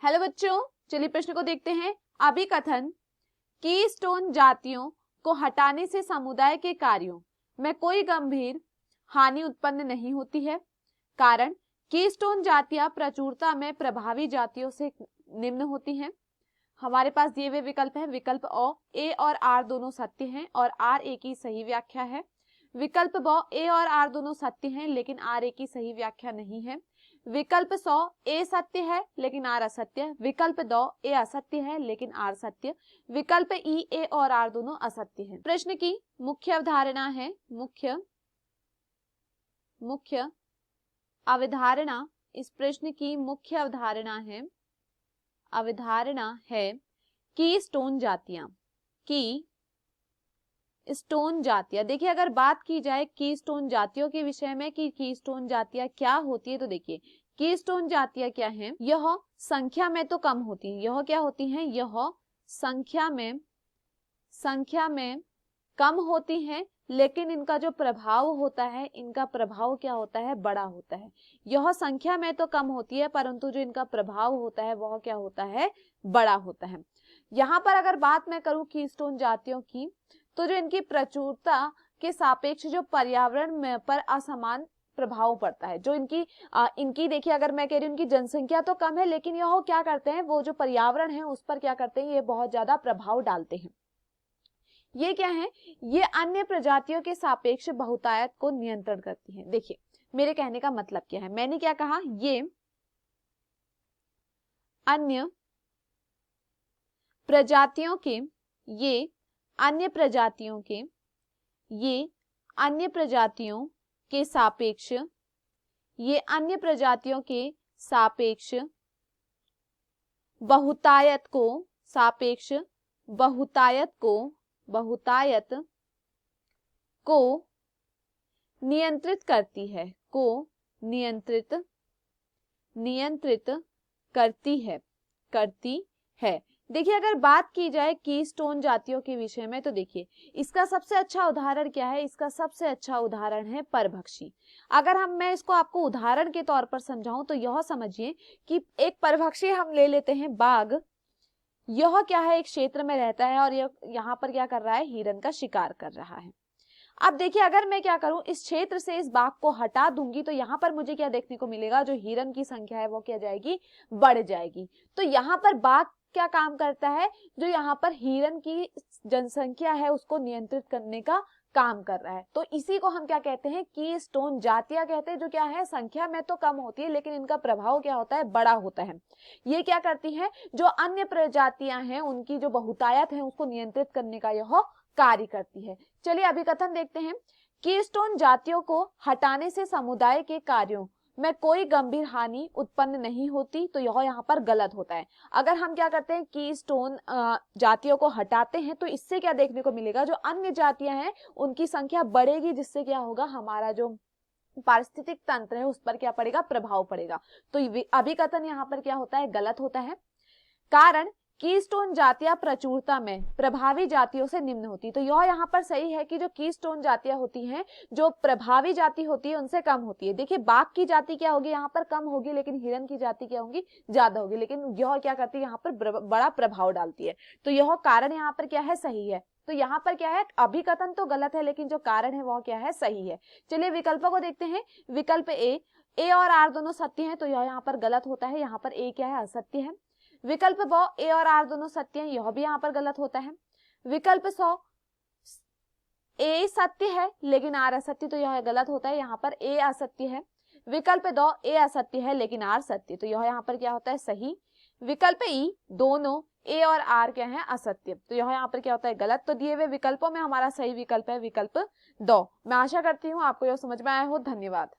Hello बच्चों, चलिए प्रश्न को देखते हैं। अभिकथन कीस्टोन जातियों को हटाने से समुदाय के कार्यों में कोई गंभीर हानि उत्पन्न नहीं होती है। कारण कीस्टोन जातियां प्रचुरता में प्रभावी जातियों से निम्न होती हैं। हमारे पास दिए हुए विकल्प है। विकल्प ए और आर दोनों सत्य हैं और आर ए की सही व्याख्या है। विकल्प ब ए और आर दोनों सत्य हैं लेकिन आर ए की सही व्याख्या नहीं है। विकल्प 100 ए सत्य है लेकिन आर असत्य। विकल्प 2 ए असत्य है लेकिन आर सत्य। विकल्प ई ए और आर दोनों असत्य हैं। प्रश्न की मुख्य अवधारणा है मुख्य अवधारणा इस प्रश्न की मुख्य अवधारणा है कीस्टोन जातियां। देखिए, अगर बात की जाए कीस्टोन जातियों के विषय में कि कीस्टोन जातियां क्या होती है, तो देखिए कीस्टोन जातियां क्या हैं। यह संख्या में तो कम होती हैं। यह क्या होती हैं? यह संख्या में कम होती हैं, लेकिन इनका जो प्रभाव होता है, इनका प्रभाव क्या होता है? बड़ा होता है। यह संख्या में तो कम होती है परंतु जो इनका प्रभाव होता है वह क्या होता है? बड़ा होता है। यहाँ पर अगर बात मैं करूं कीस्टोन जातियों की, तो जो इनकी प्रचुरता के सापेक्ष जो पर्यावरण में पर असमान प्रभाव पड़ता है, जो इनकी देखिए, अगर मैं कह रही हूँ इनकी जनसंख्या तो कम है लेकिन यह क्या करते हैं, वो जो पर्यावरण है उस पर क्या करते हैं, ये बहुत ज्यादा प्रभाव डालते हैं। ये क्या है? ये अन्य प्रजातियों के सापेक्ष बहुतायत को नियंत्रण करती है। देखिए मेरे कहने का मतलब क्या है, मैंने क्या कहा, ये अन्य प्रजातियों के सापेक्ष बहुतायत को नियंत्रित करती है। देखिए, अगर बात की जाए कीस्टोन जातियों के विषय में, तो देखिए इसका सबसे अच्छा उदाहरण क्या है? इसका सबसे अच्छा उदाहरण है परभक्षी। अगर मैं इसको आपको उदाहरण के तौर पर समझाऊं तो यह समझिए कि एक परभक्षी हम ले लेते हैं, बाघ। यह क्या है? एक क्षेत्र में रहता है और यह यहाँ पर क्या कर रहा है? हिरन का शिकार कर रहा है। अब देखिए, अगर मैं क्या करूं, इस क्षेत्र से इस बाघ को हटा दूंगी तो यहाँ पर मुझे क्या देखने को मिलेगा? जो हिरन की संख्या है वो क्या जाएगी? बढ़ जाएगी। तो यहाँ पर बाघ क्या काम करता है? जो यहाँ पर हिरन की जनसंख्या है उसको नियंत्रित करने का काम कर रहा है। तो इसी को हम क्या कहते हैं? कीस्टोन जातियां कहते हैं। जो क्या है? संख्या में तो कम होती है लेकिन इनका प्रभाव क्या होता है? बड़ा होता है। ये क्या करती है? जो अन्य प्रजातियां हैं उनकी जो बहुतायत है उसको नियंत्रित करने का यह कार्य करती है। चलिए अभिकथन देखते हैं। कीस्टोन जातियों को हटाने से समुदाय के कार्यों में कोई गंभीर हानि उत्पन्न नहीं होती, तो यह यहाँ पर गलत होता है। अगर हम क्या करते हैं, कीस्टोन जातियों को हटाते हैं, तो इससे क्या देखने को मिलेगा? जो अन्य जातियां हैं उनकी संख्या बढ़ेगी, जिससे क्या होगा? हमारा जो पारिस्थितिक तंत्र है उस पर क्या पड़ेगा? प्रभाव पड़ेगा। तो अभिकथन यहाँ पर क्या होता है? गलत होता है। कारण कीस्टोन जातियां प्रचुरता में प्रभावी जातियों से निम्न होती, तो यह यहाँ पर सही है कि जो कीस्टोन जातियां होती हैं, जो प्रभावी जाति होती है उनसे कम होती है। देखिए बाघ की जाति क्या होगी? यहाँ पर कम होगी, लेकिन हिरन की जाति क्या होगी? ज्यादा होगी। लेकिन यह क्या करती है? यहाँ पर बड़ा प्रभाव डालती है। तो यह कारण यहाँ पर क्या है? सही है। तो यहाँ पर क्या है? अभिकथन तो गलत है लेकिन जो कारण है वह क्या है? सही है। चलिए विकल्पों को देखते हैं। विकल्प ए और आर दोनों सत्य हैं, तो यह यहाँ पर गलत होता है। यहाँ पर ए क्या है? असत्य है। विकल्प ब ए और आर दोनों सत्य हैं, यह भी यहाँ पर गलत होता है। विकल्प 100 ए सत्य है लेकिन आर असत्य, तो यह गलत होता है। यहाँ पर ए असत्य है। विकल्प 2 ए असत्य है लेकिन आर सत्य, तो यह यहाँ पर क्या होता है? सही। विकल्प ई दोनों ए और आर क्या है? असत्य, तो यह यहाँ पर क्या होता है? गलत। तो दिए हुए विकल्पों में हमारा सही विकल्प है विकल्प 2। मैं आशा करती हूँ आपको यह समझ में आया हो। धन्यवाद।